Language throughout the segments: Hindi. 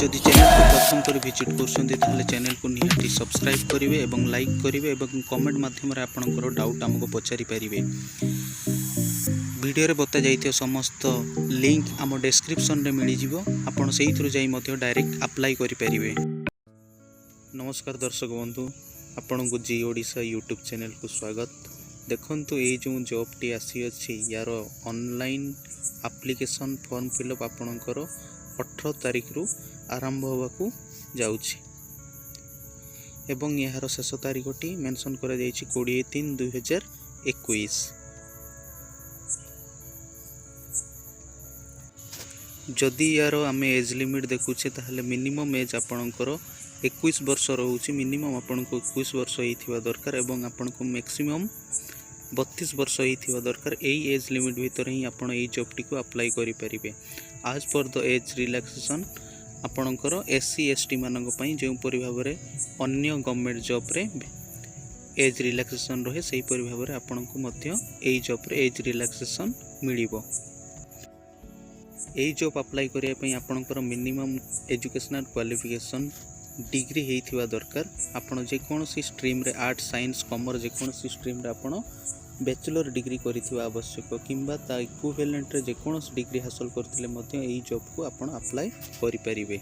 जदि चैनल को प्रथम कर विजिट कर चैनल को निहाती सब्सक्राइब करेंगे और लाइक करेंगे और कमेंट माध्यम आपंकर डाउट आमको पचारि पारे। वीडियो रे बता जाइए समस्त लिंक आम डिस्क्रिप्शन रे मिल जाव, आपड़ से डायरेक्ट अप्लाई करेंगे। नमस्कार दर्शक बंधु, आपण को जी ओडिशा यूट्यूब चैनल को स्वागत। देखंतु ये जो जॉब टी आसी अछि यार ऑनलाइन एप्लिकेशन फॉर्म फिलअप आपणकर 18 तारिख रु आरंभ होबाकू जाउछि एवं यार शेष तारिख टी मेंशन करा जाइछि 20/3/2021। जदि यार आम एज लिमिट देखुचे ताहले मिनिमम एज आपणकर 21 वर्ष रोचे। मिनिमम आपन को 21 वर्ष होइथिबा दरकार एवं आपन को मैक्सिमम 32 वर्ष होइथिबा दरकार। एई एज लिमिट भीतर ही आपन एई जॉब टी को अप्लाई करि परिबे। आज पर द एज रिलैक्सेशन आपणकर SC ST मानक पई जे परि भाबरे अन्य गवर्नमेंट जॉब रे एज रिलैक्सेशन रहे सेही परि भाबरे आपन को मध्य एई जॉब रे एज रिलैक्सेशन मिलिबो। एई जॉब अप्लाई करिया पई आपणकर मिनिमम एजुकेशनल क्वालिफिकेशन डिग्री होइथिबा दरकार। आपण जे कोनोसी स्ट्रीम रे आर्ट साइंस कॉमर्स जे कोनोसी स्ट्रीम रे आपण बैचलर डिग्री करिथिबा आवश्यक किंबा ता इक्विवेलेंट रे जे कोनोसी डिग्री हासिल करथिले मध्य एई जॉब को आपण अप्लाई करि परिबे।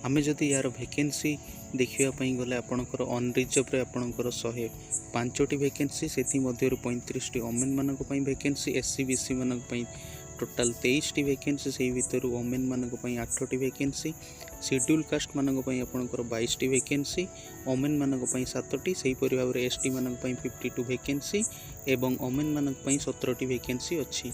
आमे जदि यार वैकेंसी देखिया पई गले आपणकर ऑन रिजर्व रे आपणकर 105टी वैकेंसी, सेति मध्य 35टी वोमेन मानक पई वैकेंसी, SC BC मानक पई टोटाल 23टी वैकेंसी, से भीतर वोमेन मानक पई 8टी वैकेंसी, शेड्यूल कास्ट मानक पई आपणकर 22टी वैकेंसी, वोमेन मानक पई 7टी, सेही परि भाबरे ST मानक पई 52 वैकेंसी एवं वोमेन मानक पई 17टी वैकेंसी अछि।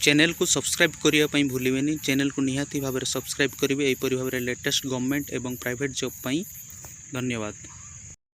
चैनल को सब्सक्राइब करिया पई भूलिबेनी। चैनल को निहाती भाबरे सब्सक्राइब करिवे एपरि भाबरे लेटेस्ट गवर्नमेंट एवं प्राइवेट जॉब पई। धन्यवाद।